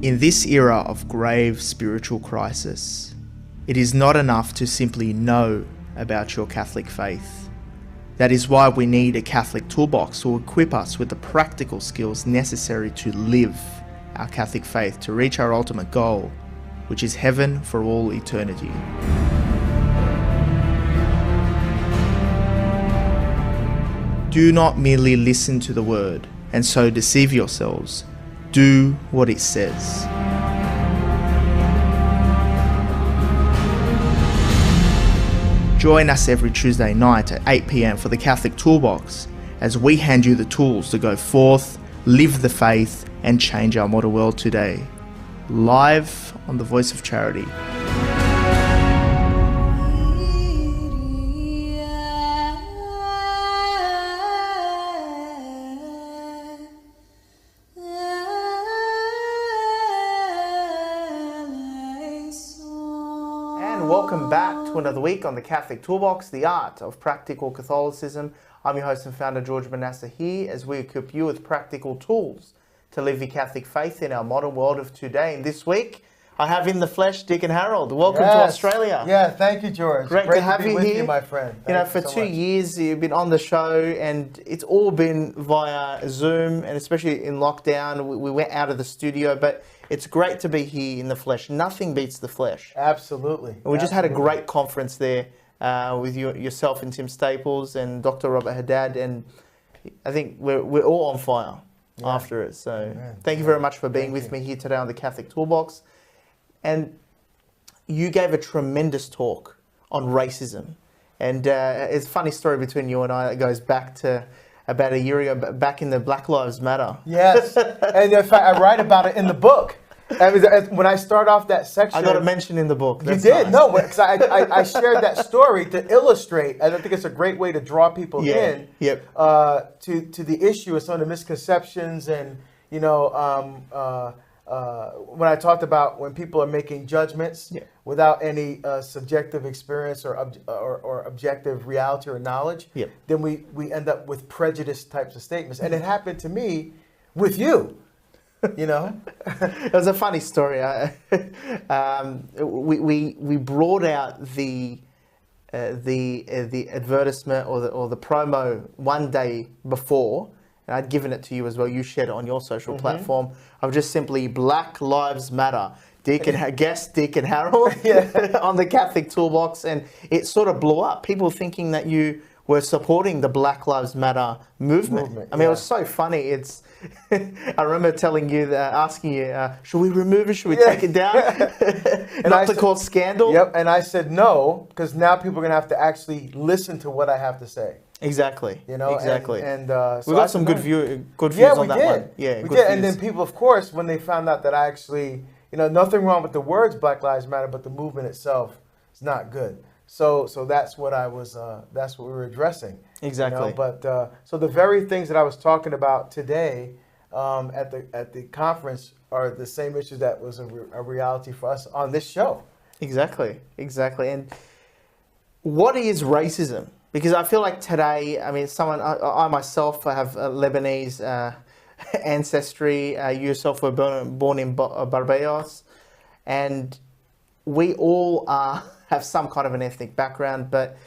In this era of grave spiritual crisis, it is not enough to simply know about your Catholic faith. That is why we need a Catholic toolbox to equip us with the practical skills necessary to live our Catholic faith to reach our ultimate goal, which is heaven for all eternity. Do not merely listen to the word and so deceive yourselves. Do what it says. Join us every Tuesday night at 8 p.m. for the Catholic Toolbox as we hand you the tools to go forth, live the faith, and change our modern world today. Live on the Voice of Charity. Welcome back to another week on the Catholic Toolbox, the Art of Practical Catholicism. I'm your host and founder, George Manassa, here as we equip you with practical tools to live your Catholic faith in our modern world of today. And this week, I have in the flesh Deacon Harold. Welcome to Australia. Yeah, thank you, George. Great to have you here, my friend. For 2 years you've been on the show, and it's all been via Zoom, and especially in lockdown, we went out of the studio, but it's great to be here in the flesh. Nothing beats the flesh. Absolutely. And we just had a great conference there with yourself and Tim Staples and Dr. Robert Haddad, and I think we're all on fire after it. So thank you very much for being with me here today on the Catholic Toolbox. And you gave a tremendous talk on racism. And it's a funny story between you and I that goes back to about a year ago, back in the Black Lives Matter. Yes, and in fact, I write about it in the book. When I start off that section, I got it mentioned in the book. That's you did, nice. No, because I shared that story to illustrate. I think it's a great way to draw people in to the issue of some of the misconceptions, and when I talked about when people are making judgments without any subjective experience or objective reality or knowledge, then we end up with prejudice types of statements. And it happened to me with you, It was a funny story. We brought out the advertisement or the promo one day before, and I'd given it to you as well. You shared it on your social platform of just simply Black Lives Matter. Guest Deacon Harold on the Catholic Toolbox, and it sort of blew up. People thinking that you were supporting the Black Lives Matter movement. I mean, it was so funny. I remember telling you, asking you, should we remove it? Should we take it down? And not to cause scandal? Yep, and I said no, because now people are going to have to actually listen to what I have to say. Exactly. Exactly. And we got some good views on that one. Yeah, we did. And then people, of course, when they found out that I actually, nothing wrong with the words Black Lives Matter, but the movement itself is not good. So that's what that's what we were addressing. Exactly. But so the very things that I was talking about today at the conference are the same issues that was a reality for us on this show. Exactly. And what is racism? Because I feel like today, I myself, I have Lebanese ancestry. You yourself were born in Barbados, and we all have some kind of an ethnic background. But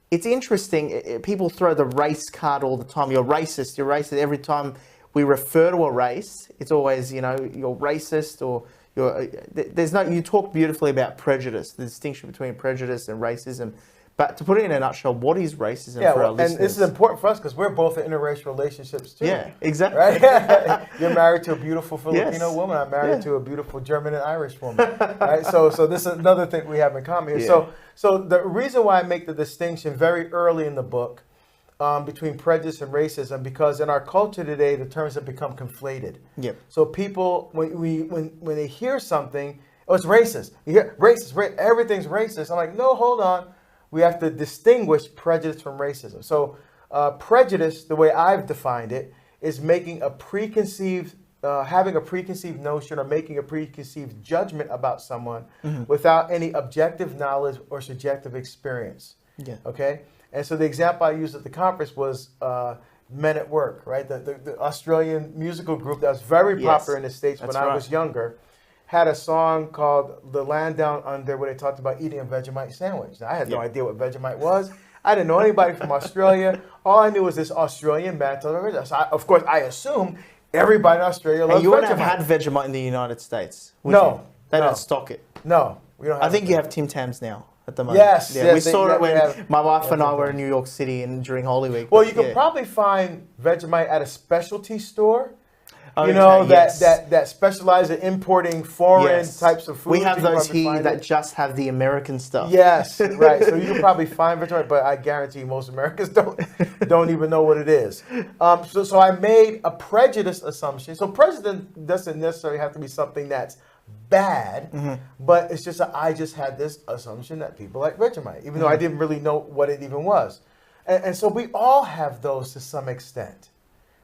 it's interesting. People throw the race card all the time. You're racist. You're racist. Every time we refer to a race, it's always you're racist or there's no. You talk beautifully about prejudice, the distinction between prejudice and racism. But to put it in a nutshell, what is racism for our listeners? And this is important for us because we're both in interracial relationships too. Yeah, exactly. Right? You're married to a beautiful Filipino woman. I'm married to a beautiful German and Irish woman. Right? So this is another thing we have in common here. Yeah. So the reason why I make the distinction very early in the book between prejudice and racism, because in our culture today, the terms have become conflated. Yep. So people, when they hear something, it's racist. You hear racist, everything's racist. I'm like, no, hold on. We have to distinguish prejudice from racism. So prejudice, the way I've defined it, is having a preconceived notion or making a preconceived judgment about someone without any objective knowledge or subjective experience. Yeah. Okay? And so the example I used at the conference was Men at Work, right? The Australian musical group that was very popular in the States when I was younger, had a song called The Land Down Under where they talked about eating a Vegemite sandwich. Now, I had no idea what Vegemite was. I didn't know anybody from Australia. All I knew was this Australian band. So of course, I assume everybody in Australia loves Vegemite. You wouldn't have had Vegemite in the United States, would No. you? They don't stock it. No, we don't have I think you have Tim Tams now at the moment. Yes. Yeah, yes, we saw it when my wife and I were Tim in New York City and during Holy Week. Well, you can probably find Vegemite at a specialty store. Okay, that specialize in importing foreign types of food. We have those here that just have the American stuff. Yes, right. So you can probably find Vegemite, but I guarantee most Americans don't even know what it is. So I made a prejudice assumption. So prejudice doesn't necessarily have to be something that's bad, but it's just that I just had this assumption that people like Vegemite, even though I didn't really know what it even was. And so we all have those to some extent,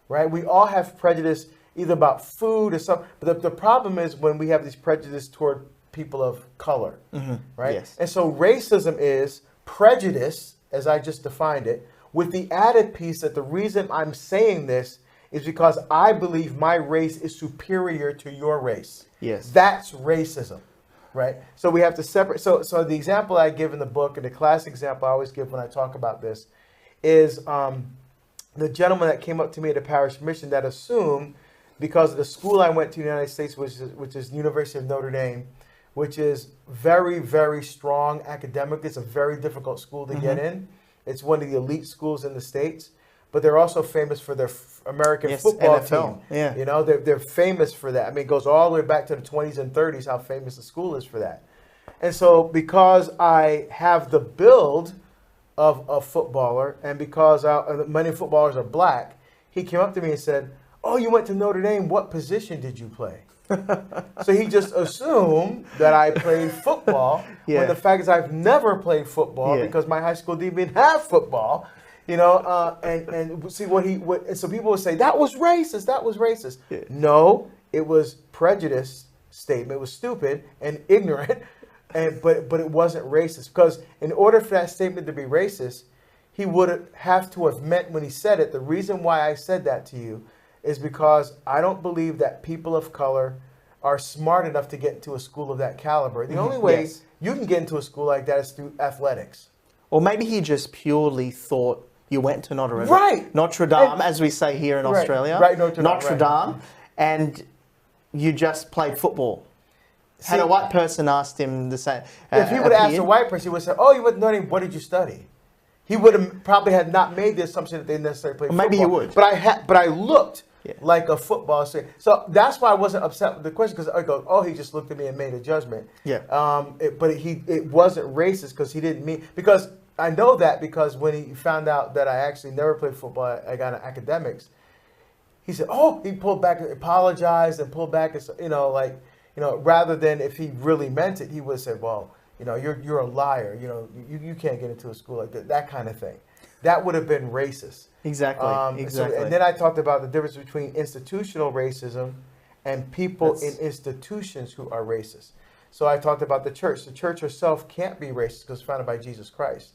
right? We all have prejudice either about food or something. But the problem is when we have this prejudice toward people of color, right? Yes. And so racism is prejudice, as I just defined it, with the added piece that the reason I'm saying this is because I believe my race is superior to your race. Yes. That's racism, right? So we have to separate. So the example I give in the book, and the classic example I always give when I talk about this, is the gentleman that came up to me at a parish mission that assumed, because of the school I went to in the United States, which is University of Notre Dame, which is very, very strong academic. It's a very difficult school to get in. It's one of the elite schools in the States, but they're also famous for their American football NFL. team. Yeah. You know, they're famous for that. I mean, it goes all the way back to the 20s and 30s, how famous the school is for that. And so because I have the build of a footballer, and because many footballers are black, he came up to me and said, "Oh, you went to Notre Dame. What position did you play?" So he just assumed that I played football, when the fact is I've never played football because my high school didn't even have football. You know, and see and so people would say, that was racist, that was racist. Yeah. No, it was prejudice statement. It was stupid and ignorant, but it wasn't racist. Because in order for that statement to be racist, he would have to have meant when he said it, the reason why I said that to you is because I don't believe that people of color are smart enough to get into a school of that caliber. The only way you can get into a school like that is through athletics. Or maybe he just purely thought you went to Notre Dame, as we say here in Australia. Right, Notre Dame, and you just played football. Had a white person asked him the same. If he would have asked a white person, he would say, "Oh, you went to Notre Dame, what did you study?" He would have probably had not made the assumption that they necessarily played football. Maybe he would. But I looked like a football player. So that's why I wasn't upset with the question, because I go, "Oh, he just looked at me and made a judgment." Yeah. But it wasn't racist because he didn't mean, because I know that because when he found out that I actually never played football, I got into academics. He said, "Oh," he pulled back, apologized, and pulled back, rather than if he really meant it, he would have said, "Well, you're a liar. You can't get into a school like that kind of thing." That would have been racist. Exactly. Exactly. And then I talked about the difference between institutional racism and people in institutions who are racist. So I talked about the church. The church herself can't be racist because it's founded by Jesus Christ.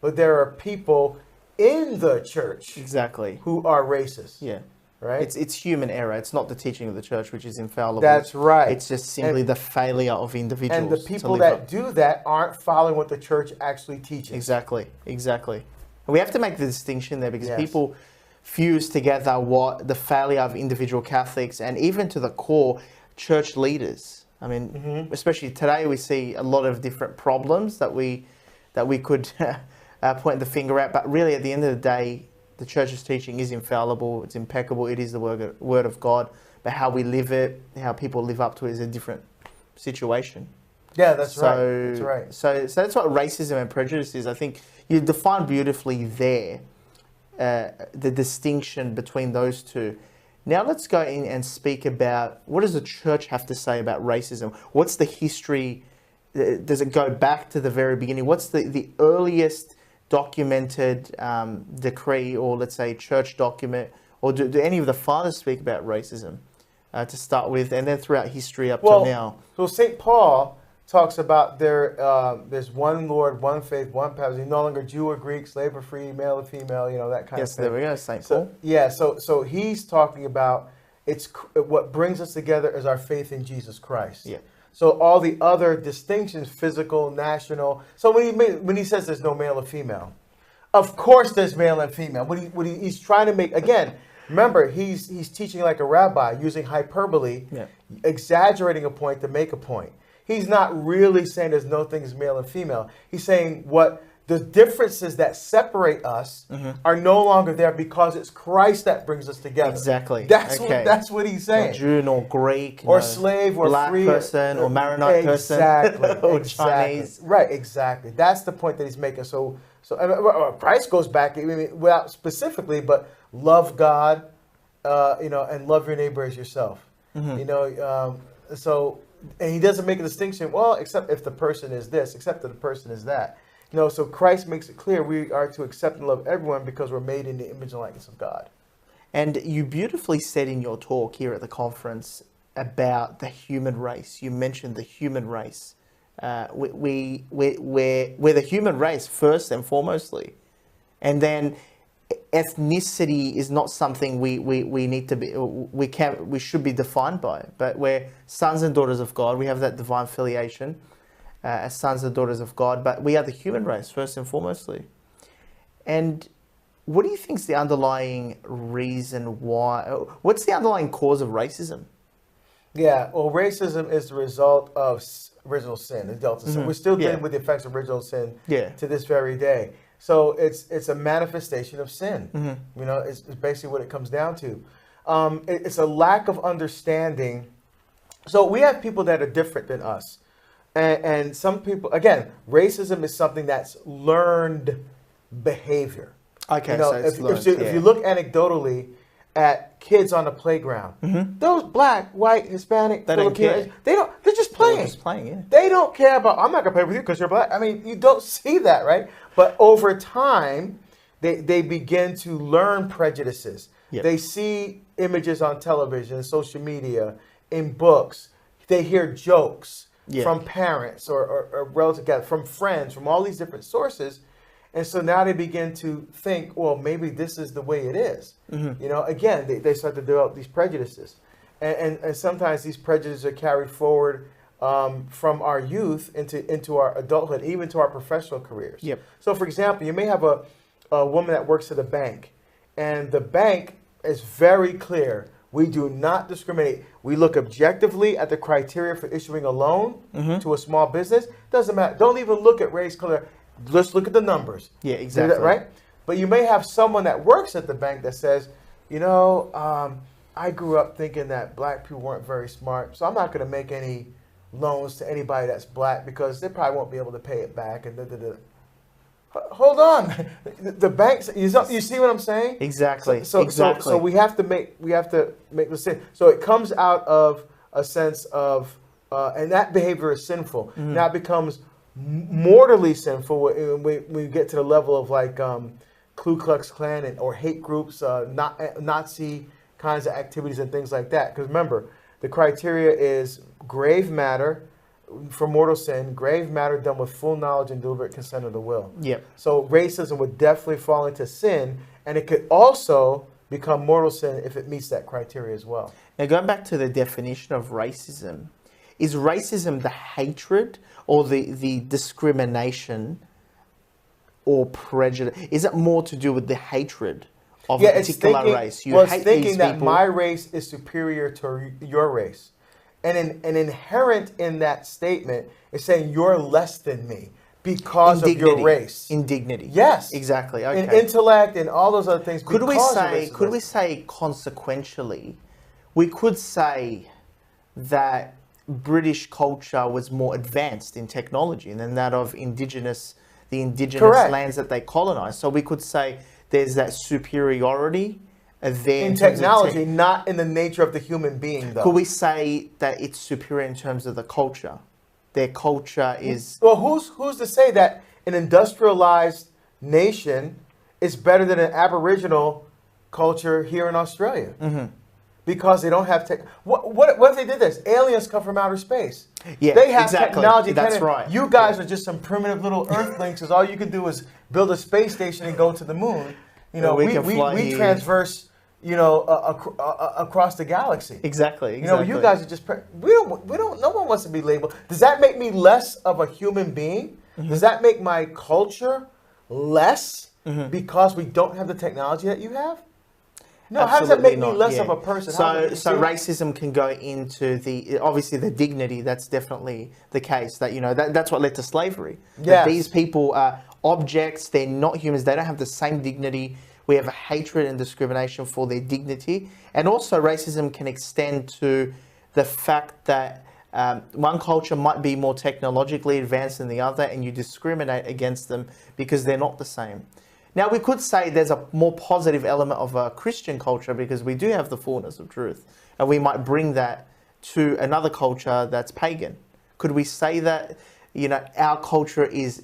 But there are people in the church who are racist. Yeah. Right? It's human error. It's not the teaching of the church, which is infallible. That's right. It's just simply the failure of individuals. And the people that do that aren't following what the church actually teaches. Exactly. We have to make the distinction there, because people fuse together what the failure of individual Catholics and even to the core church leaders. I mean, especially today, we see a lot of different problems that we could point the finger at. But really, at the end of the day, the church's teaching is infallible. It's impeccable. It is the word of God. But how we live it, how people live up to it, is a different situation. Yeah, that's right. That's right. So that's what racism and prejudice is. I think you define beautifully there the distinction between those two. Now let's go in and speak about, what does the church have to say about racism? What's the history? Does it go back to the very beginning? What's the earliest documented decree, or let's say church document, or do any of the fathers speak about racism to start with, and then throughout history up till now? So St. Paul talks about there's one Lord, one faith, one baptism. No longer Jew or Greek, slave or free, male or female, that kind of thing. Yes, there we go, St. So, Paul. yeah, so he's talking about what brings us together is our faith in Jesus Christ. Yeah. So all the other distinctions, physical, national. So when he says there's no male or female, of course there's male and female. He's trying to make, again, remember, he's teaching like a rabbi, using hyperbole, exaggerating a point to make a point. He's not really saying there's no things male and female. He's saying what the differences that separate us are no longer there because it's Christ that brings us together. Exactly. That's what he's saying. Not Jew nor Greek. Or slave or black free. person or Maronite person. Or Chinese. Right, exactly. That's the point that he's making. So Christ goes back, without specifically, but love God, and love your neighbor as yourself. And he doesn't make a distinction, well, except if the person is this, except that the person is that. So Christ makes it clear we are to accept and love everyone because we're made in the image and likeness of God. And you beautifully said in your talk here at the conference about the human race. You mentioned the human race. We're the human race first and foremostly. And then ethnicity is not something we need to be, we should be defined by, but we're sons and daughters of God. We have that divine filiation as sons and daughters of God, but we are the human race first and foremostly. And what do you think is the underlying reason why, what's the underlying cause of racism? Yeah, well, racism is the result of original sin, adult sin. We're still dealing with the effects of original sin to this very day. So it's a manifestation of sin. It's basically what it comes down to. It's a lack of understanding. So we have people that are different than us. And some people, again, racism is something that's learned behavior. Okay, so it's learned, if you look anecdotally at kids on the playground, those black, white, Hispanic, Filipino, they're just playing. They're just playing, yeah. They don't care about, I'm not going to play with you because you're black. I mean, you don't see that, right? But over time, they begin to learn prejudices. Yep. They see images on television, social media, in books. They hear jokes from parents or relatives, from friends, from all these different sources. And so now they begin to think, well, maybe this is the way it is. Again, they start to develop these prejudices. And sometimes these prejudices are carried forward from our youth into our adulthood, even to our professional careers. Yep. So, for example, you may have a woman that works at a bank, and the bank is very clear. We do not discriminate. We look objectively at the criteria for issuing a loan to a small business. Doesn't matter. Don't even look at race, color. Just look at the numbers. Yeah, exactly. Right? But you may have someone that works at the bank that says, I grew up thinking that black people weren't very smart, so I'm not going to make any loans to anybody that's black because they probably won't be able to pay it back. And Hold on, the banks. You see what I'm saying? Exactly. So we have to make the decision. So it comes out of a sense of, and that behavior is sinful. Now it becomes mortally sinful when we get to the level of like Ku Klux Klan or hate groups, Nazi kinds of activities and things like that. Because remember, the criteria is grave matter for mortal sin, grave matter done with full knowledge and deliberate consent of the will. Yep. So racism would definitely fall into sin, and it could also become mortal sin if it meets that criteria as well. Now, going back to the definition of racism, is racism the hatred or the discrimination or prejudice? Is it more to do with the hatred of a particular race? It's thinking that my race is superior to your race. And inherent in that statement is saying you're less than me because of your race. Indignity. Yes. Exactly. Okay. In intellect and all those other things. Could we say consequentially, we could say that British culture was more advanced in technology than that of the indigenous Correct. lands that they colonized. So we could say there's that superiority there in technology, not in the nature of the human being, though. Could we say that it's superior in terms of the culture? Their culture is... Well, who's to say that an industrialized nation is better than an Aboriginal culture here in Australia? because they don't have tech. What if they did this? Aliens come from outer space. Yeah, they have exactly. technology. That's right. You guys are just some primitive little Earthlings, because all you can do is build a space station and go to the moon. You know, we transverse, you know, across the galaxy. Exactly. You know, you guys are just we don't. No one wants to be labeled. Does that make me less of a human being? Mm-hmm. Does that make my culture less because we don't have the technology that you have? No, Absolutely how does that make not. me less of a person? So racism can go into obviously the dignity. That's definitely the case. That, you know, that's what led to slavery. Yes. That these people are objects. They're not humans. They don't have the same dignity. We have a hatred and discrimination for their dignity. And also racism can extend to the fact that one culture might be more technologically advanced than the other, and you discriminate against them because they're not the same. Now, we could say there's a more positive element of a Christian culture because we do have the fullness of truth, and we might bring that to another culture that's pagan. Could we say that, you know, our culture is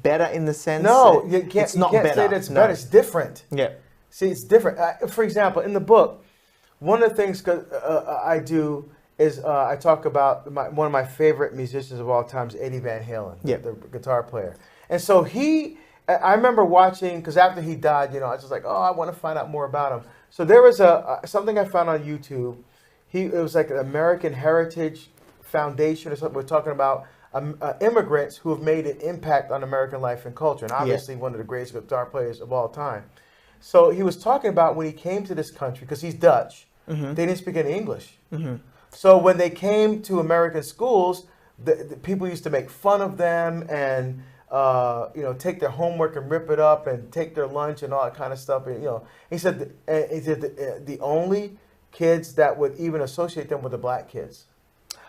better in the sense? No, you can't. It's not better. Say that it's better. It's different. Yeah. See, it's different. For example, in the book, one of the things I do is I talk about one of my favorite musicians of all time is Eddie Van Halen, the guitar player. And so I remember watching, because after he died, you know, I was just like, oh, I want to find out more about him. So there was something I found on YouTube. It was like an American Heritage Foundation or something. We're talking about immigrants who have made an impact on American life and culture, and obviously one of the greatest guitar players of all time. So he was talking about when he came to this country, because he's Dutch, they didn't speak any English. So when they came to American schools, the people used to make fun of them and you know, take their homework and rip it up and take their lunch and all that kind of stuff. And, you know, he said the only kids that would even associate them were the black kids.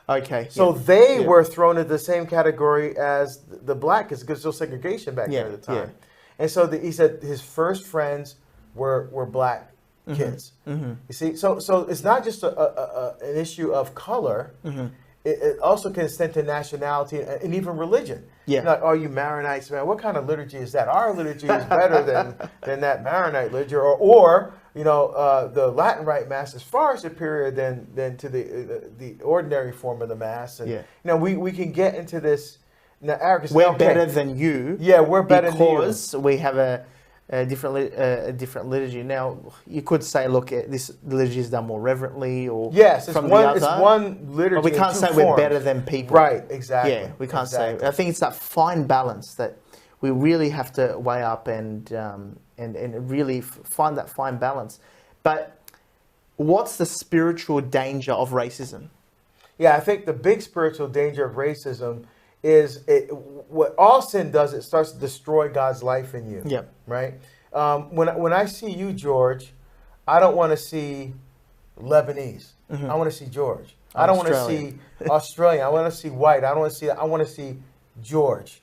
Okay. So they were thrown into the same category as the black kids, because there was segregation back there at the time. And so he said his first friends were black kids. You see, so it's not just an issue of color. It also can extend to nationality and even religion. Yeah. Like, oh, you Maronites, man, what kind of liturgy is that? Our liturgy is better than that Maronite liturgy. Or you know, the Latin Rite Mass is far superior than to the ordinary form of the Mass. And, you know, we can get into this. Now, arrogance. We're better than you. Yeah, we're better than you. Because we have a different liturgy. Now, you could say, look, this liturgy is done more reverently, or yes, from the other. It's one liturgy. But we can't say we're better than people. Right, exactly. Yeah, we can't say. I think it's that fine balance that we really have to weigh up and really find that fine balance. But what's the spiritual danger of racism? Yeah, I think the big spiritual danger of racism is what all sin does. It starts to destroy God's life in you. Yeah. Right. When I see you, George, I don't want to see Lebanese. I want to see George. I don't want to see Australian. I want to see white. I want to see George.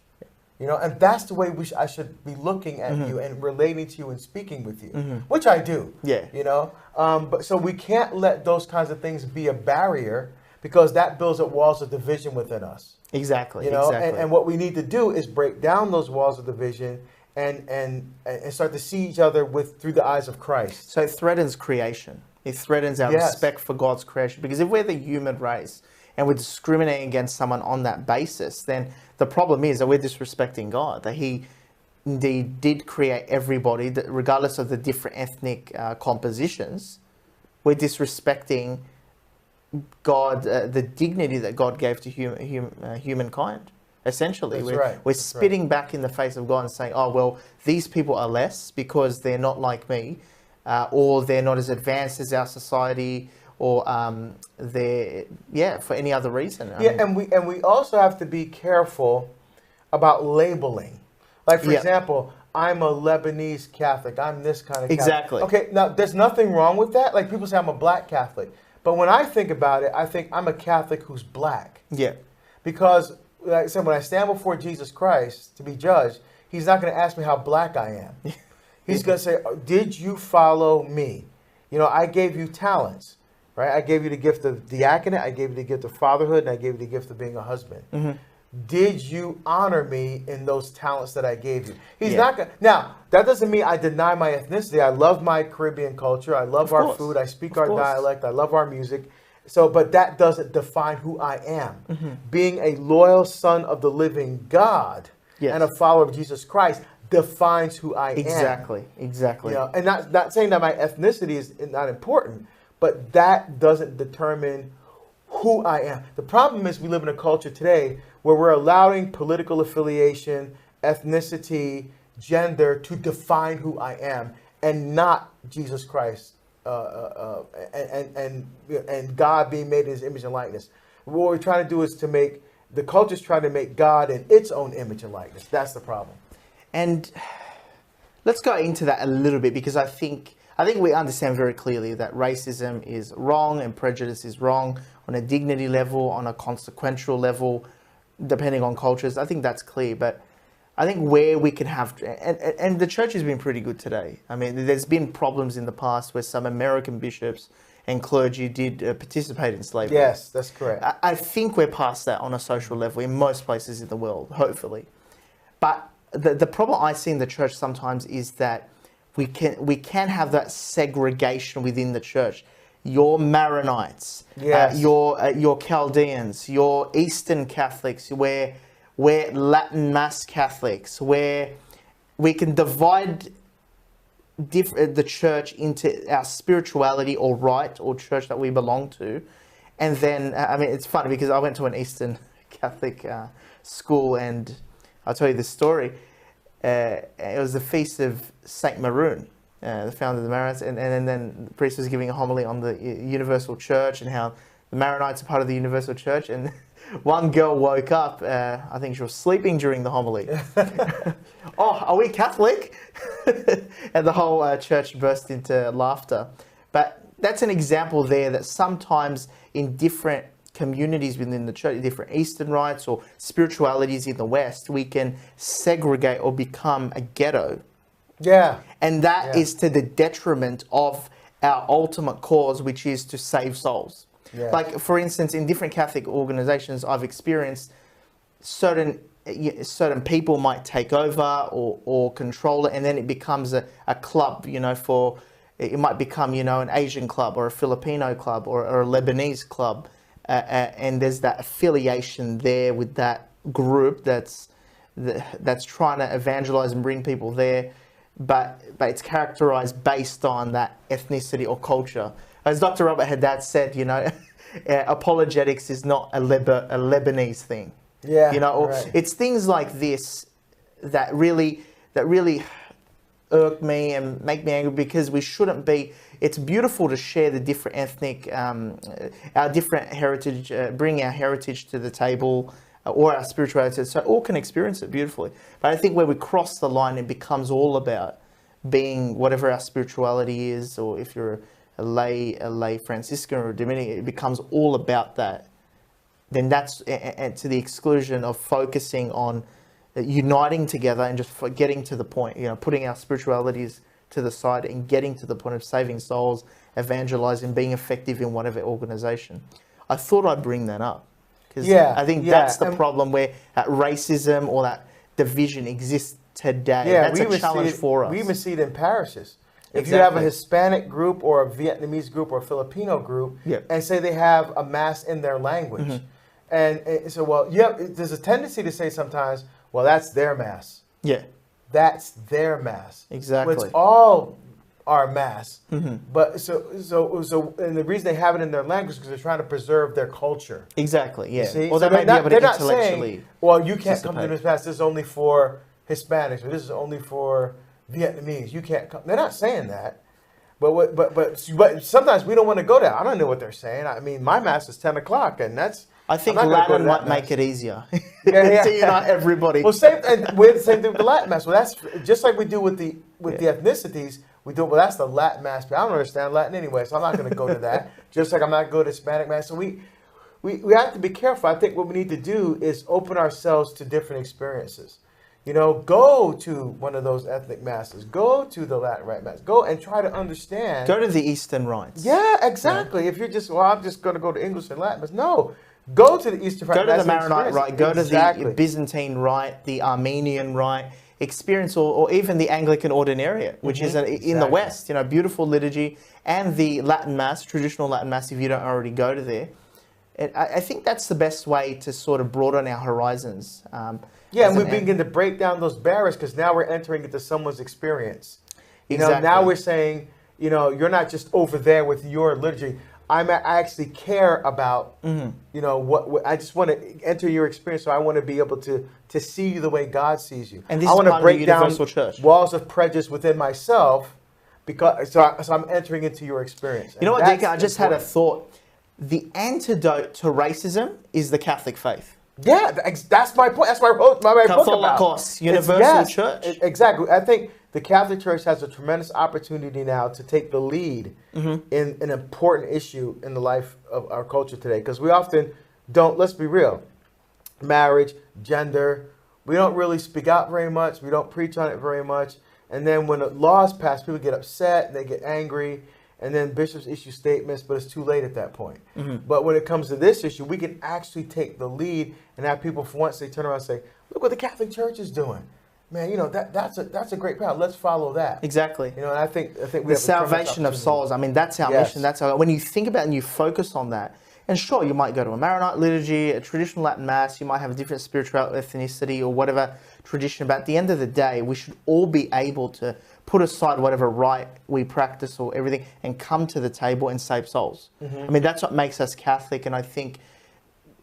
You know, and that's the way I should be looking at you and relating to you and speaking with you, which I do. Yeah. You know, but so we can't let those kinds of things be a barrier, because that builds up walls of division within us. Exactly. You know, and what we need to do is break down those walls of division and start to see each other through the eyes of Christ. So it threatens creation. It threatens our respect for God's creation. Because if we're the human race and we're discriminating against someone on that basis, then the problem is that we're disrespecting God, that He indeed did create everybody, that regardless of the different ethnic compositions. We're disrespecting God, the dignity that God gave to humankind. Essentially, we're spitting back in the face of God and saying, oh, well, these people are less because they're not like me, or they're not as advanced as our society, or they're, for any other reason. I mean, and we also have to be careful about labeling. Like, for example, I'm a Lebanese Catholic. I'm this kind of Catholic. Exactly. Okay, now, there's nothing wrong with that. Like, people say I'm a black Catholic. But when I think about it, I think I'm a Catholic who's black. Yeah. Because, like I said, when I stand before Jesus Christ to be judged, He's not going to ask me how black I am. He's going to say, did you follow me? You know, I gave you talents, right? I gave you the gift of diaconate. I gave you the gift of fatherhood. And I gave you the gift of being a husband. did you honor me in those talents that I gave you? He's Yeah. not going to. Now, that doesn't mean I deny my ethnicity. I love my Caribbean culture. I love our course. food. I speak Of our course. dialect. I love our music. So, but that doesn't define who I am. Mm-hmm. Being a loyal son of the living God Yes. and a follower of Jesus Christ defines who I am. Exactly. You know, and not saying that my ethnicity is not important, but that doesn't determine who I am. The problem is we live in a culture today where we're allowing political affiliation, ethnicity, gender to define who I am, and not Jesus Christ and God being made in His image and likeness. What we're trying to do is to make the culture's trying to make God in its own image and likeness. That's the problem. And let's go into that a little bit, because I think we understand very clearly that racism is wrong and prejudice is wrong on a dignity level, on a consequential level, depending on cultures. I think that's clear. But I think where we can have, and the church has been pretty good today. I mean, there's been problems in the past where some American bishops and clergy did participate in slavery. Yes, that's correct. I think we're past that on a social level in most places in the world, hopefully. But the problem I see in the church sometimes is that we can have that segregation within the church. Your Maronites, Yes. your Chaldeans, your Eastern Catholics, we're Latin Mass Catholics, where we can divide the church into our spirituality or rite or church that we belong to. And then, I mean, it's funny because I went to an Eastern Catholic school, and I'll tell you this story. It was the feast of Saint Maroon, the founder of the Maronites, and then the priest was giving a homily on the Universal Church and how the Maronites are part of the Universal Church. And one girl woke up, I think she was sleeping during the homily. Oh, are we Catholic? And the whole church burst into laughter. But that's an example there that sometimes in different communities within the church, different Eastern rites or spiritualities in the West, we can segregate or become a ghetto. Yeah. And that is to the detriment of our ultimate cause, which is to save souls. Yeah. Like, for instance, in different Catholic organizations, I've experienced certain people might take over or control it, and then it becomes a club, it might become, an Asian club or a Filipino club or a Lebanese club. And there's that affiliation there with that group that's trying to evangelize and bring people there, but it's characterized based on that ethnicity or culture. As Dr. Robert Haddad said, apologetics is not a Lebanese thing. Yeah, Right. It's things like this that really irk me and make me angry, because we shouldn't be. It's beautiful to share the different ethnic, our different heritage, bring our heritage to the table, or our spirituality, so all can experience it beautifully. But I think where we cross the line, it becomes all about being whatever our spirituality is, or if you're a lay Franciscan or a Dominican, it becomes all about that. Then that's and to the exclusion of focusing on uniting together and just getting to the point, putting our spiritualities to the side and getting to the point of saving souls, evangelizing, being effective in whatever organization. I thought I'd bring that up because I think that's the problem where that racism or that division exists today. Yeah, that's a challenge for us. We even see it in parishes. If Exactly. you have a Hispanic group or a Vietnamese group or a Filipino group, and say they have a mass in their language, and so, there's a tendency to say sometimes, well, that's their mass. Yeah. That's their mass. Exactly. Well, it's all our mass. But so, and the reason they have it in their language is because they're trying to preserve their culture. Exactly. Yeah. See? Or So they may be able to they're not intellectually. saying, well, you can't come to participate. this mass. This is only for Hispanics, or this is only for Vietnamese. You can't come. They're not saying that. But sometimes we don't want to go there. I don't know what they're saying. I mean, my mass is 10 o'clock, and that's. I think I'm not gonna go to Latin that might mass. make it easier Yeah. to unite everybody. Well, same the same thing with the Latin mass. Well, that's just like we do with the ethnicities. We do. Well, that's the Latin mass. But I don't understand Latin anyway, so I'm not going to go to that. Just like I'm not going to Hispanic mass. So we have to be careful. I think what we need to do is open ourselves to different experiences. Go to one of those ethnic masses. Go to the Latin Rite mass. Go and try to understand. Go to the Eastern rites. Yeah, exactly. If you're just, I'm just going to go to English and Latin mass. No. Go to the Eastern Rite. Go to That's the Maronite experience. Rite. Go Exactly. to the Byzantine Rite, the Armenian Rite. Experience, or even the Anglican Ordinariate, which is in the Exactly. West. Beautiful liturgy, and the Latin Mass, traditional Latin Mass. If you don't already go to there, I think that's the best way to sort of broaden our horizons. Yeah, and we begin to break down those barriers because now we're entering into someone's experience. Now we're saying, you're not just over there with your liturgy. I actually care about, what I just want to enter your experience. So I want to be able to see you the way God sees you. And this I want to break down church. walls of prejudice within myself because so I'm entering into your experience. You know what, Deacon? I just had a thought. The antidote to racism is the Catholic faith. Yeah, that's my point. That's my book about. Catholicos, universal church. Exactly. I think the Catholic Church has a tremendous opportunity now to take the lead in an important issue in the life of our culture today. Because we often don't, let's be real, marriage, gender, we don't really speak out very much. We don't preach on it very much. And then when a law is passed, people get upset and they get angry. And then bishops issue statements, but it's too late at that point. But when it comes to this issue, we can actually take the lead and have people, for once, they turn around and say, look what the Catholic Church is doing. Man, that's a great path. Let's follow that. Exactly. And I think we the have salvation of souls. I mean, that's our mission. That's when you think about it and you focus on that. And sure, you might go to a Maronite liturgy, a traditional Latin Mass. You might have a different spiritual ethnicity or whatever tradition. But at the end of the day, we should all be able to put aside whatever rite we practice or everything and come to the table and save souls. I mean, that's what makes us Catholic. And I think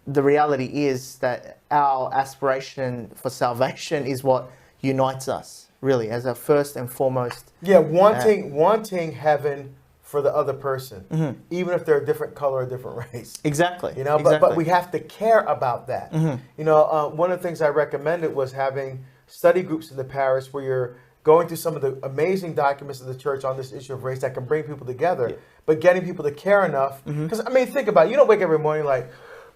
the reality is that our aspiration for salvation is what unites us, really, as a first and foremost. Yeah, wanting heaven for the other person, even if they're a different color or different race. Exactly. But we have to care about that. One of the things I recommended was having study groups in the parish where you're going through some of the amazing documents of the church on this issue of race that can bring people together, but getting people to care enough. Because, think about it. You don't wake up every morning like,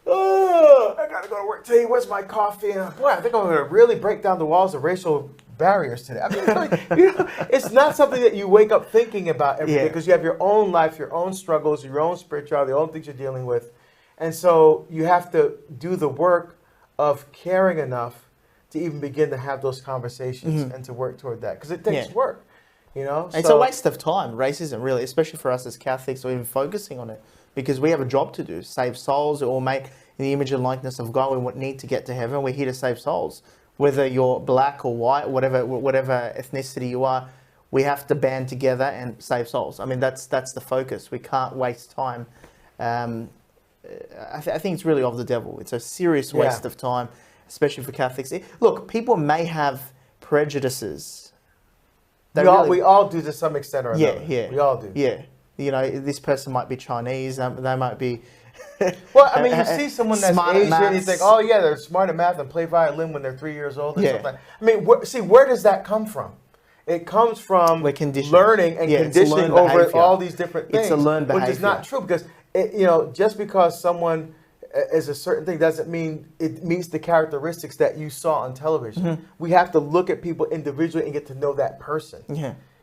oh, I got to go to work today. Where's my coffee? And boy, I think I'm going to really break down the walls of racial barriers today. It's not something that you wake up thinking about every day because you have your own life, your own struggles, your own spirituality, your own things you're dealing with. And so you have to do the work of caring enough to even begin to have those conversations and to work toward that. Because it takes work, It's a waste of time, racism, really, especially for us as Catholics or even focusing on it. Because we have a job to do, save souls or make in the image and likeness of God. We need to get to heaven. We're here to save souls. Whether you're black or white, whatever ethnicity you are, we have to band together and save souls. I mean, that's the focus. We can't waste time. I think it's really of the devil. It's a serious waste of time, especially for Catholics. Look, people may have prejudices. We all do to some extent or another. We all do. Yeah. This person might be Chinese. They might be... Well, you see someone that's Asian, and you think, oh, yeah, they're smart at math and play violin when they're 3 years old or something. Where does that come from? It comes from learning and conditioning over all these different things. It's a learned behavior. Which is not true because, just because someone is a certain thing doesn't mean it meets the characteristics that you saw on television. We have to look at people individually and get to know that person.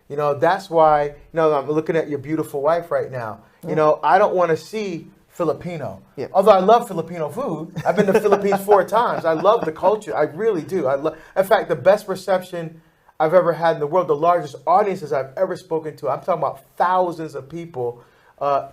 That's why, I'm looking at your beautiful wife right now. I don't want to see Filipino. Although I love Filipino food. I've been to the Philippines 4 times. I love the culture. I really do. In fact, the best reception I've ever had in the world, the largest audiences I've ever spoken to. I'm talking about thousands of people,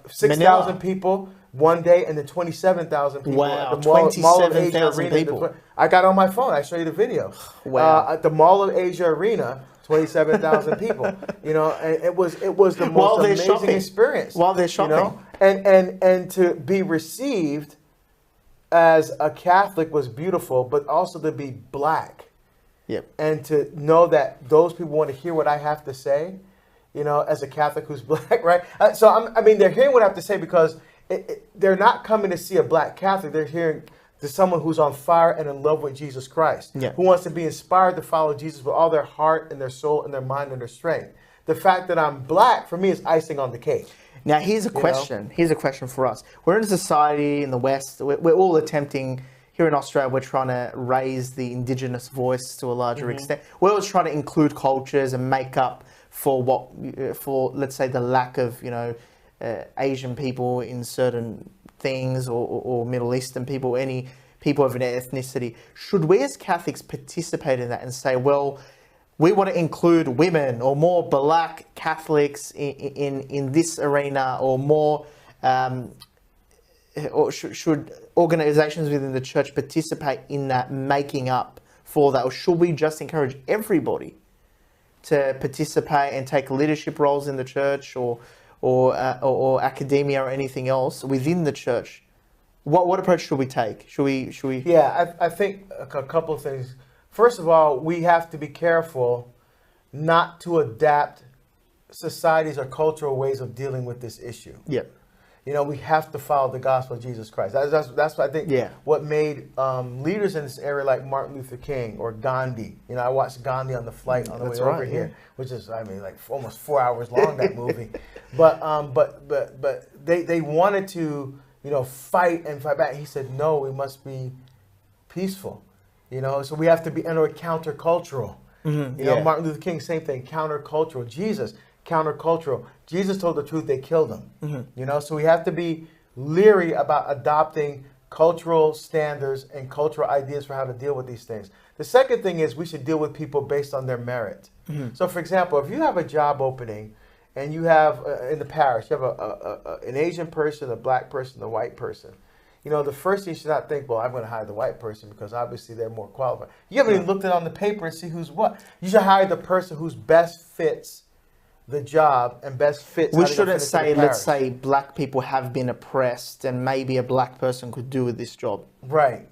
6,000 people one day, and then 27,000 people at the Mall of Asia Arena. I got on my phone. I show you the video. At the Mall of Asia Arena, 27,000 people. And it was the most amazing experience. While they're shopping. And to be received as a Catholic was beautiful, but also to be black. And to know that those people want to hear what I have to say, as a Catholic who's black, right? So they're hearing what I have to say because they're not coming to see a black Catholic. They're hearing to someone who's on fire and in love with Jesus Christ, who wants to be inspired to follow Jesus with all their heart and their soul and their mind and their strength. The fact that I'm black, for me, is icing on the cake. Now, here's a question. Here's a question for us. We're in a society in the West. We're all attempting, here in Australia, we're trying to raise the Indigenous voice to a larger extent. We're always trying to include cultures and make up for let's say, the lack of, Asian people in certain things, or Middle Eastern people, any people of an ethnicity, should we as Catholics participate in that and say, well, we want to include women or more black Catholics in this arena, or more, or should organizations within the church participate in that, making up for that? Or should we just encourage everybody to participate and take leadership roles in the church, or academia or anything else within the church? What approach should we take? Should we? Yeah, I think a couple of things. First of all, we have to be careful not to adapt societies or cultural ways of dealing with this issue. Yeah. You know, we have to follow the gospel of Jesus Christ. That's what I think. Yeah. What made leaders in this area like Martin Luther King or Gandhi. You know, I watched Gandhi on the flight on the way over here, which is, I mean, like almost 4 hours long, that movie. But they wanted to, you know, fight back. He said, no, we must be peaceful. You know, so we have to be countercultural. Mm-hmm. You know, Martin Luther King, same thing, countercultural. Jesus, countercultural. Jesus told the truth, they killed him. Mm-hmm. You know, so we have to be leery about adopting cultural standards and cultural ideas for how to deal with these things. The second thing is we should deal with people based on their merit. Mm-hmm. So, for example, if you have a job opening and you have, in the parish, you have an Asian person, a black person, a white person, you know, the first thing you should not think, well, I'm going to hire the white person because obviously they're more qualified. You haven't even looked at it on the paper and see who's what. You should hire the person who's best fits the job and best fits. We shouldn't say, let's say black people have been oppressed and maybe a black person could do with this job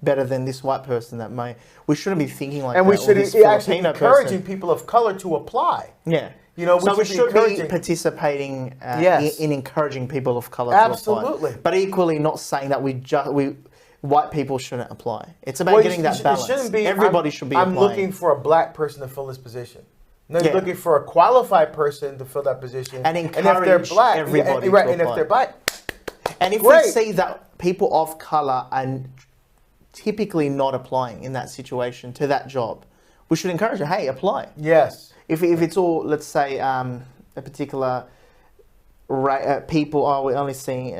better than this white person that may. We shouldn't be thinking like that. And we should be actually encouraging people of color to apply. Yeah. You know, we should be participating in encouraging people of color to apply. But equally not saying that white people shouldn't apply. It's about getting that balance. It shouldn't be, everybody should be applying. I'm looking for a black person to fill this position. No, you're looking for a qualified person to fill that position. And encourage if they're black, everybody to apply. And if they're black, and if we see that people of color are typically not applying in that situation to that job, we should encourage them, hey, apply. Yes. If it's all, let's say, a particular people, we're only seeing...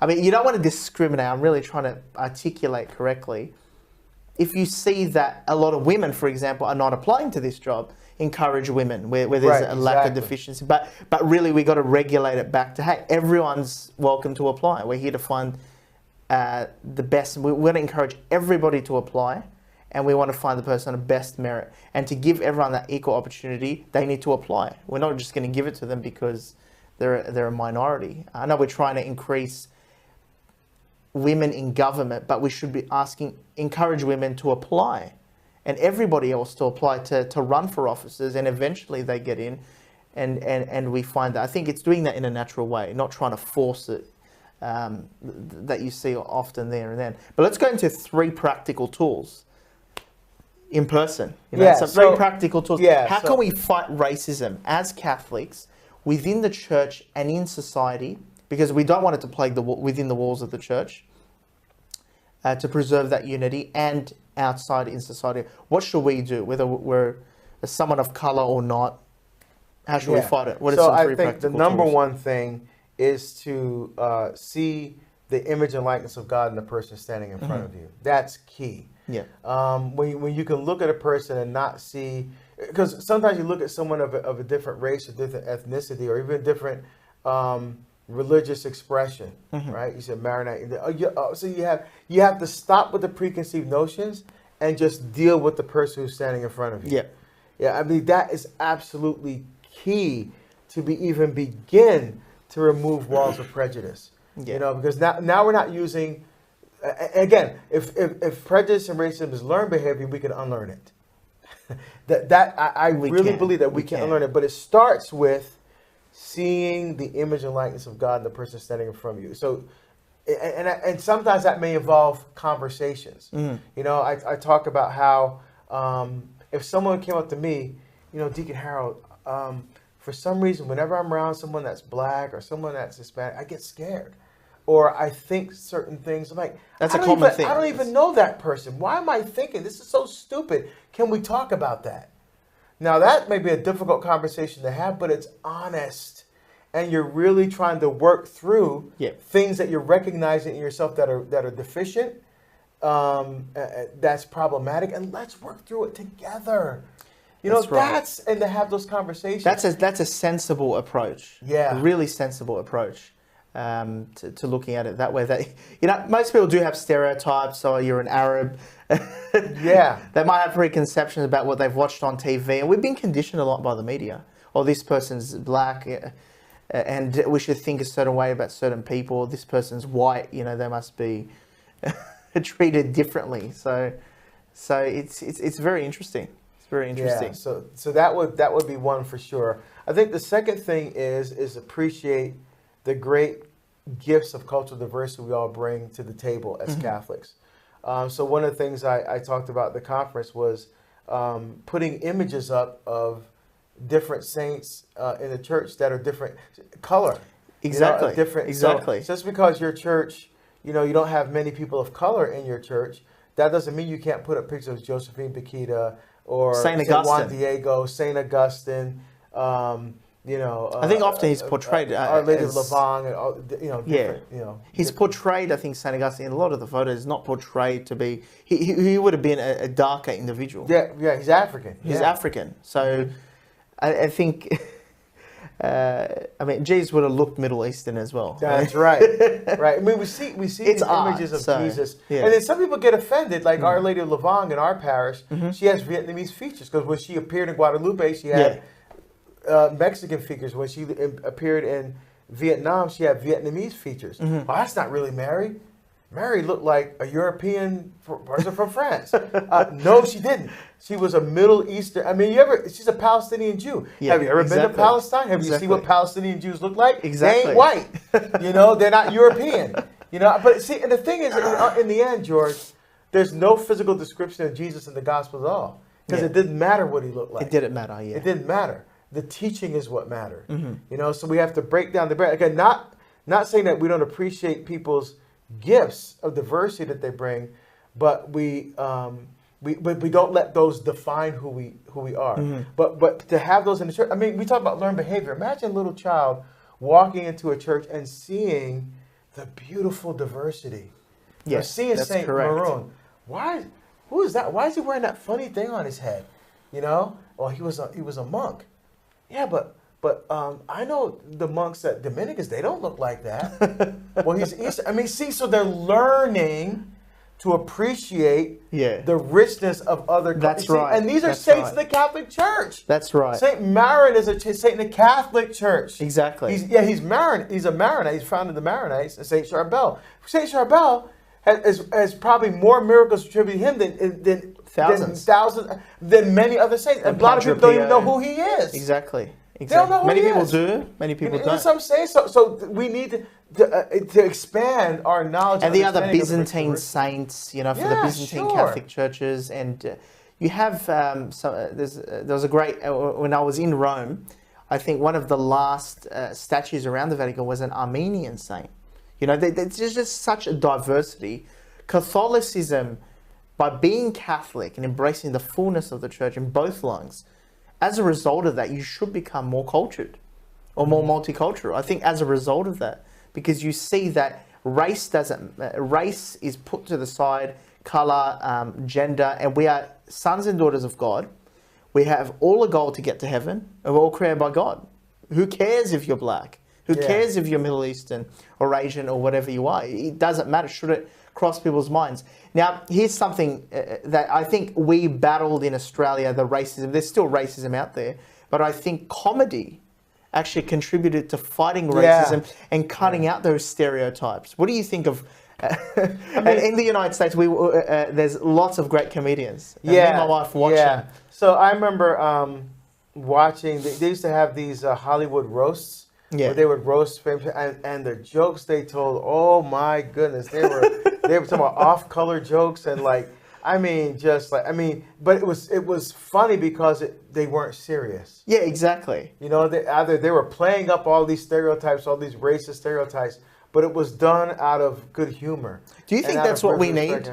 I mean, you don't want to discriminate. I'm really trying to articulate correctly. If you see that a lot of women, for example, are not applying to this job, encourage women where there's a lack of deficiency. But really, we got to regulate it back to, hey, everyone's welcome to apply. We're here to find the best. We want to encourage everybody to apply. And we want to find the person of best merit. And to give everyone that equal opportunity, they need to apply. We're not just going to give it to them because they're a minority. I know we're trying to increase women in government, but we should be encourage women to apply. And everybody else to apply to run for offices. And eventually they get in. And we find that. I think it's doing that in a natural way, not trying to force it. That you see often there and then. But let's go into 3 practical tools. In person, some very practical tools. How can we fight racism as Catholics within the church and in society? Because we don't want it to plague within the walls of the church. To preserve that unity, and outside in society. What should we do, whether we're someone of color or not? How should we fight it? What are some 3 practical tools? The number one thing is to see the image and likeness of God in the person standing in front of you. That's key. Yeah. When you can look at a person and not see, because sometimes you look at someone of a different race or different ethnicity or even different religious expression, right? You said Maronite. So you have to stop with the preconceived notions and just deal with the person who's standing in front of you. Yeah. Yeah. I mean, that is absolutely key to even begin to remove walls of prejudice. Yeah. You know, because now we're not using. Again, if prejudice and racism is learned behavior, we can unlearn it. I really believe that we can unlearn it, but it starts with seeing the image and likeness of God in the person standing in front of you. So, and sometimes that may involve conversations. You know, I talk about how if someone came up to me, you know, Deacon Harold, for some reason, whenever I'm around someone that's black or someone that's Hispanic, I get scared. Or I think certain things. I'm like, that's a common thing. I don't even know that person. Why am I thinking this is so stupid? Can we talk about that? Now that may be a difficult conversation to have, but it's honest, and you're really trying to work through Yep. things that you're recognizing in yourself that are deficient, that's problematic, and let's work through it together. You know, That's right. and to have those conversations. That's a sensible approach. Yeah. A really sensible approach to looking at it that way. That, you know, most people do have stereotypes. So you're an Arab. Yeah. They might have preconceptions about what they've watched on TV, and we've been conditioned a lot by the media. Or this person's black, and we should think a certain way about certain people. This person's white. You know, they must be treated differently. So it's very interesting. Very interesting. Yeah, so that would be one for sure. I think the second thing is appreciate the great gifts of cultural diversity we all bring to the table as Catholics. So one of the things I talked about at the conference was putting images up of different saints in the church that are different color. Exactly. You know, different. Exactly. So just because your church, you know, you don't have many people of color in your church, that doesn't mean you can't put up pictures of Josephine Bakhita or Saint Juan Augustine. Diego, Saint Augustine. You know, I think often he's portrayed Our Lady as, of Lavang, and all, you know, different, you know. He's portrayed, I think, Saint Augustine in a lot of the photos, not portrayed to be. He would have been a darker individual. Yeah, he's African. He's yeah. African, so I think. I mean, Jesus would have looked Middle Eastern as well. That's right, right. I mean, we see It's these art, images of so, Jesus, yeah. and then some people get offended. Like Our Lady of Lavang in our parish, she has Vietnamese features because when she appeared in Guadalupe, she had Mexican features. When she appeared in Vietnam, she had Vietnamese features. Oh, that's not really Mary. Mary looked like a European person from France. No, she didn't. She was a Middle Eastern. I mean, she's a Palestinian Jew. Yeah, have you ever been to Palestine? Have you seen what Palestinian Jews look like? Exactly. They ain't white. You know, they're not European. You know, but see, and the thing is, in the end, George, there's no physical description of Jesus in the gospel at all. Because it didn't matter what he looked like. It didn't matter, yeah. It didn't matter. The teaching is what mattered. You know, so we have to break down the barrier. Again, not saying that we don't appreciate people's gifts of diversity that they bring, but we don't let those define who we are. But to have those in the church, I mean, we talk about learned behavior. Imagine a little child walking into a church and seeing the beautiful diversity. Yes, seeing that's Saint correct. Maroon. Who is that? Why is he wearing that funny thing on his head? You know? Well, he was a monk. Yeah, but I know the monks at Dominicans, they don't look like that. Well, he's Eastern. I mean, see, so they're learning to appreciate the richness of other cultures. That's right. And these are That's saints right. in the Catholic Church. That's right. Saint Maron is a saint in the Catholic Church. Exactly. He's Maron. He's a Maronite. He's founded the Maronites and Saint Charbel. Saint Charbel has probably more miracles attributed to him than thousands, than many other saints. And a lot of people don't even know who he is. Exactly. They don't know who Many he people is. do. Many people don't. That's what I'm saying. So we need to expand our knowledge. And the other Byzantine saints, you know, for the Byzantine Catholic churches, and you have there was a great when I was in Rome. I think one of the last statues around the Vatican was an Armenian saint. You know, there's just such a diversity. Catholicism, by being Catholic and embracing the fullness of the church in both lungs, as a result of that, you should become more cultured or more multicultural. I think as a result of that, because you see that race is put to the side, color, gender, and we are sons and daughters of God. We have all a goal to get to heaven, and we're all created by God. Who cares if you're black? Who cares if you're Middle Eastern or Asian or whatever you are? It doesn't matter. Should it cross people's minds? Now, here's something that I think we battled in Australia, the racism. There's still racism out there, but I think comedy actually contributed to fighting racism and cutting out those stereotypes. What do you think of... and in the United States, there's lots of great comedians. Me and my wife watch them. So I remember watching, they used to have these Hollywood roasts. Where they would roast famous, and the jokes they told, oh my goodness, they were talking about off-color jokes and but it was funny because they weren't serious. Yeah, exactly. You know, they were playing up all these stereotypes, all these racist stereotypes, but it was done out of good humor. Do you think that's what we need?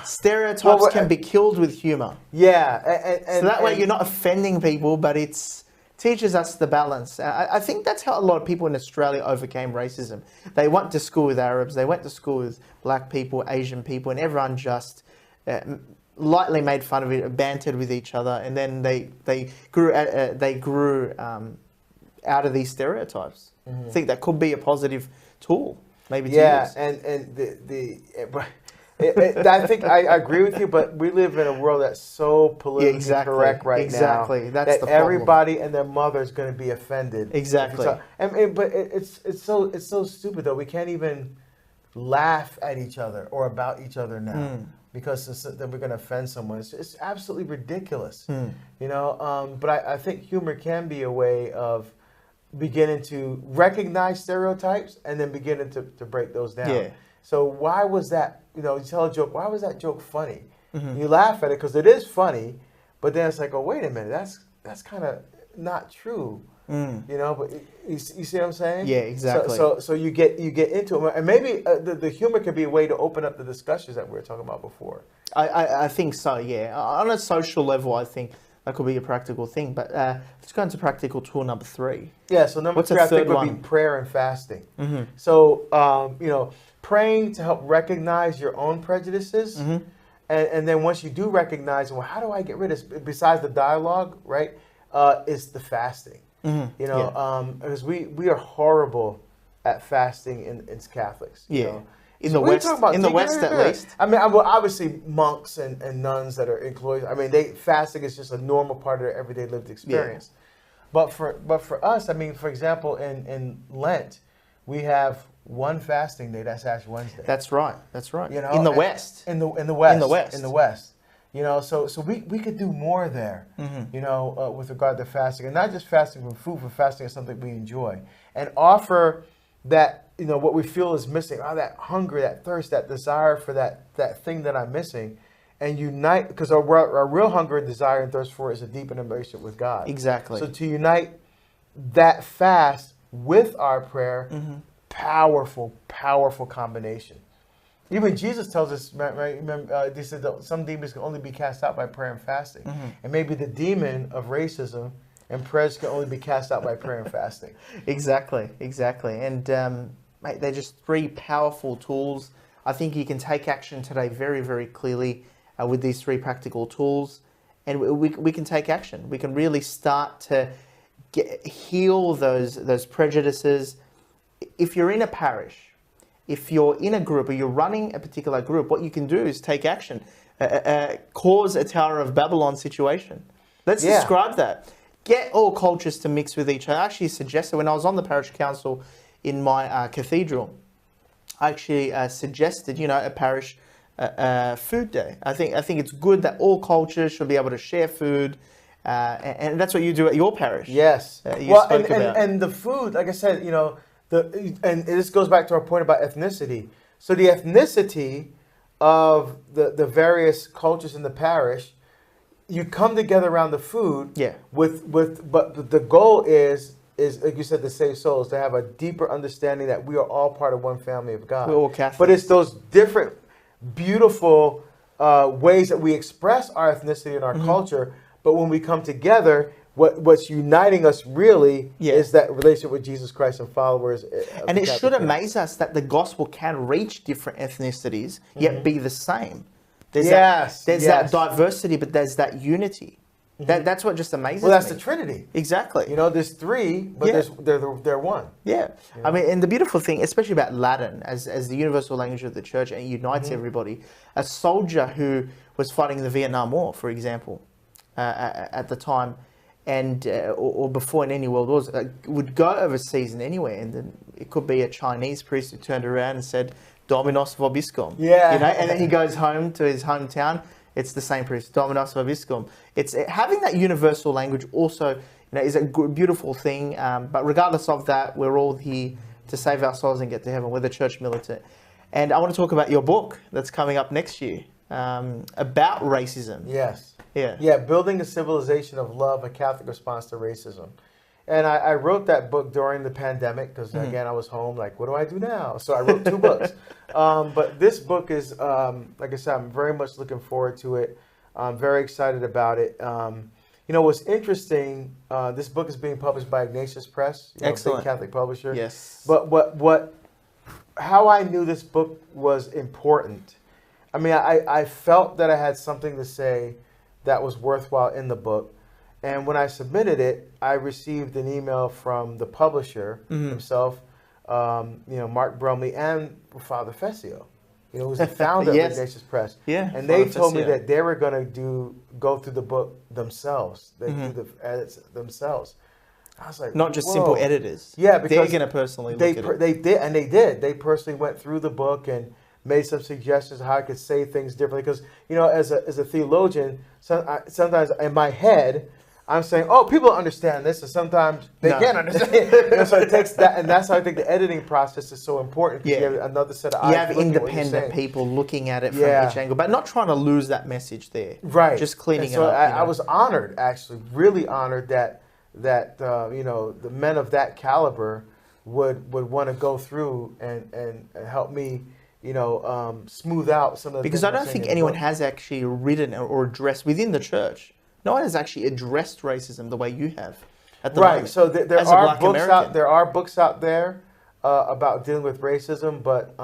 Stereotypes can be killed with humor. Yeah, so that way you're not offending people, but it's teaches us the balance. I think that's how a lot of people in Australia overcame racism. They went to school with Arabs, they went to school with black people, Asian people, and everyone just lightly made fun of it, bantered with each other, and then they grew out of these stereotypes. I think that could be a positive tool, maybe. To use. I think I agree with you, but we live in a world that's so politically correct right now. Exactly, that's that the problem. everybody and their mother is going to be offended. Exactly. But it's so stupid though. We can't even laugh at each other or about each other now because then we're going to offend someone. It's absolutely ridiculous, you know. But I think humor can be a way of beginning to recognize stereotypes and then beginning to break those down. Yeah. So why was that, you know, you tell a joke, why was that joke funny? You laugh at it because it is funny, but then it's like, oh, wait a minute, that's kind of not true. You know, but you see what I'm saying? Yeah, exactly. So you get into it, and maybe the humor could be a way to open up the discussions that we were talking about before. I think so, yeah. On a social level, I think that could be a practical thing. But let's go into practical tool number 3. Yeah, so number 3 I think would be prayer and fasting. So, you know, praying to help recognize your own prejudices. And then once you do recognize, well, how do I get rid of this? Besides the dialogue, right, is the fasting. You know, because we are horrible at fasting in Catholics. You know? In the West, at least. I mean, well, obviously monks and nuns that are employed. I mean, fasting is just a normal part of their everyday lived experience. But for us, I mean, for example, in Lent, we have one fasting day. That's Ash Wednesday. That's right. That's right. You know, in the West. In the West. You know, so we could do more there. You know, with regard to fasting, and not just fasting from food, but fasting is something we enjoy, and offer that, you know, what we feel is missing, that hunger, that thirst, that desire for that thing that I'm missing, and unite, because our real hunger, desire, and thirst for it is a deepened relationship with God. Exactly. So to unite that fast with our prayer, powerful combination. Even Jesus tells us, right? Remember, they said that some demons can only be cast out by prayer and fasting, and maybe the demon of racism and prayers can only be cast out by prayer and fasting. Exactly. And mate, they're just 3 powerful tools. I think you can take action today very, very clearly with these 3 practical tools, and we can take action. We can really start to heal those prejudices. If you're in a parish, if you're in a group or you're running a particular group, what you can do is take action, cause a Tower of Babylon situation. Let's describe that. Get all cultures to mix with each other. I actually suggested, when I was on the parish council in my cathedral, I actually suggested, you know, a parish food day. I think it's good that all cultures should be able to share food, and that's what you do at your parish. Yes. And the food, like I said, you know, and this goes back to our point about ethnicity. So the ethnicity of the various cultures in the parish, you come together around the food. But the goal is like you said, to save souls, to have a deeper understanding that we are all part of one family of God. We're all Catholics. But it's those different, beautiful ways that we express our ethnicity and our culture. But when we come together, what's uniting us really is that relationship with Jesus Christ and followers. And it should amaze us that the gospel can reach different ethnicities, yet be the same. There's that diversity, but there's that unity. That's what just amazes me. Well, that's the Trinity. Exactly. You know, there's 3, but they're one. Yeah. You know? I mean, and the beautiful thing, especially about Latin as the universal language of the church, and it unites everybody. A soldier who was fighting in the Vietnam War, for example, at the time, and or before in any world wars, would go overseas and anywhere, and then it could be a Chinese priest who turned around and said, Dominus vobiscum. Yeah. You know, and then he goes home to his hometown. It's the same priest, Dominus vobiscum. It's having that universal language also, you know, is a beautiful thing. But regardless of that, we're all here to save our souls and get to heaven. We're the church militant. And I want to talk about your book that's coming up next year about racism. Yes. Yeah, Building a Civilization of Love, a Catholic Response to Racism. And I wrote that book during the pandemic because, again, I was home, like, what do I do now? So I wrote 2 books. But this book is, like I said, I'm very much looking forward to it. I'm very excited about it. what's interesting, this book is being published by Ignatius Press, Excellent. big Catholic publisher. Yes. But how I knew this book was important, I mean, I felt that I had something to say that was worthwhile in the book. And when I submitted it, I received an email from the publisher himself, Mark Brumley, and Father Fessio, who's the founder Yes. of Ignatius Press. Yeah, and they Father told me Fessio. that they were going to go through the book themselves. They do the edits themselves. I was like, Not just whoa. simple editors. Yeah, they're because going to personally they look at it. they did, and they did. They personally went through the book and made some suggestions of how I could say things differently. Because as a theologian, sometimes in my head, I'm saying, "Oh, people understand this," and sometimes they can't understand. So it takes that, and that's how I think the editing process is so important. Because you have another set of eyes. You have looking at what you're independent saying. people looking at it from each angle, but not trying to lose that message there. Right. Just cleaning And so it up. I was honored, actually, really honored that the men of that caliber would want to go through and help me, smooth out some of the because things I I'm don't saying think in the anyone book. has actually written or addressed within the church. No one has actually addressed racism the way you have at the moment. So there as a are Black books American. out. There are books out there about dealing with racism, but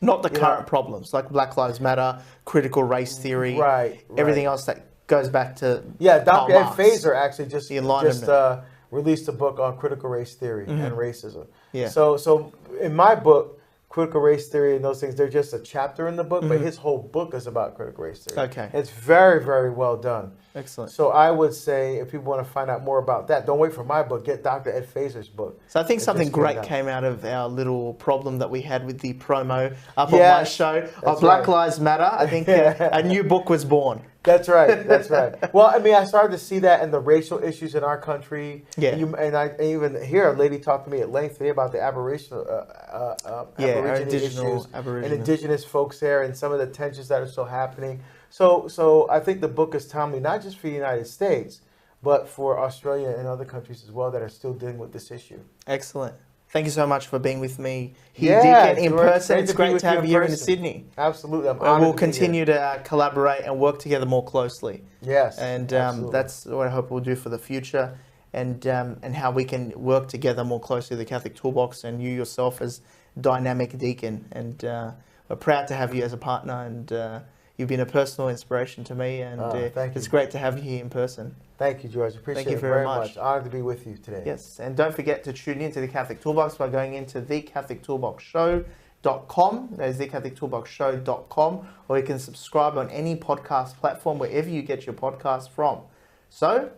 Not the current problems like Black Lives Matter, critical race theory, right. everything else that goes back to Yeah, Karl Dr. Ed Marx. Fazer actually just Enlightenment. released a book on critical race theory and racism. Yeah. So in my book, critical race theory and those things, they're just a chapter in the book, but his whole book is about critical race theory. Okay. It's very, very well done. Excellent. So I would say if people want to find out more about that, don't wait for my book. Get Dr. Ed Fazer's book. So I think It something just came great out. came out of our little problem that we had with the promo up on my Yes, show that's of Black right. Lives Matter. I think a new book was born. That's right. That's right. Well, I mean, I started to see that in the racial issues in our country. Yeah. And I even hear a lady talk to me at length today about the Aboriginal issues and indigenous folks there and some of the tensions that are still happening. So I think the book is timely, not just for the United States, but for Australia and other countries as well that are still dealing with this issue. Excellent. Thank you so much for being with me here, Yeah, Deacon, in George, person. It's be great with to have you in person. Sydney. Absolutely. I'm And honored we'll to be here. continue to collaborate and work together more closely. Yes. And absolutely. that's what I hope we'll do for the future, and how we can work together more closely, the Catholic Toolbox, and you yourself as dynamic deacon. And we're proud to have you as a partner, and you've been a personal inspiration to me, and thank it's you. great to have you here in person. Thank you, George. Appreciate you it very very much. much. Honored to be with you today. Yes, and don't forget to tune in to the Catholic Toolbox by going into thecatholictoolboxshow.com. That is thecatholictoolboxshow.com, or you can subscribe on any podcast platform wherever you get your podcast from. So,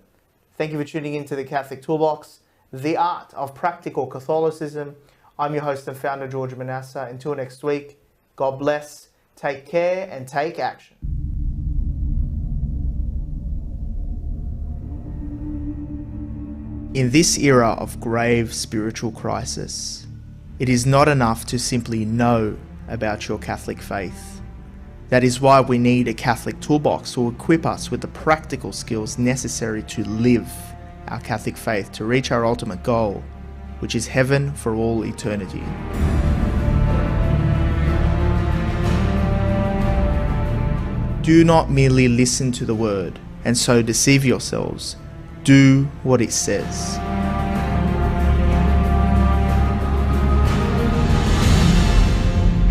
thank you for tuning into the Catholic Toolbox, the Art of Practical Catholicism. I'm your host and founder, George Manassa. Until next week, God bless, take care, and take action. In this era of grave spiritual crisis, it is not enough to simply know about your Catholic faith. That is why we need a Catholic toolbox to equip us with the practical skills necessary to live our Catholic faith to reach our ultimate goal, which is heaven for all eternity. Do not merely listen to the word and so deceive yourselves. Do what it says.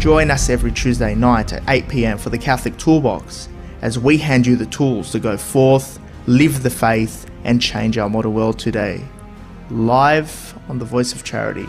Join us every Tuesday night at 8 p.m. for the Catholic Toolbox as we hand you the tools to go forth, live the faith, and change our modern world today. Live on the Voice of Charity.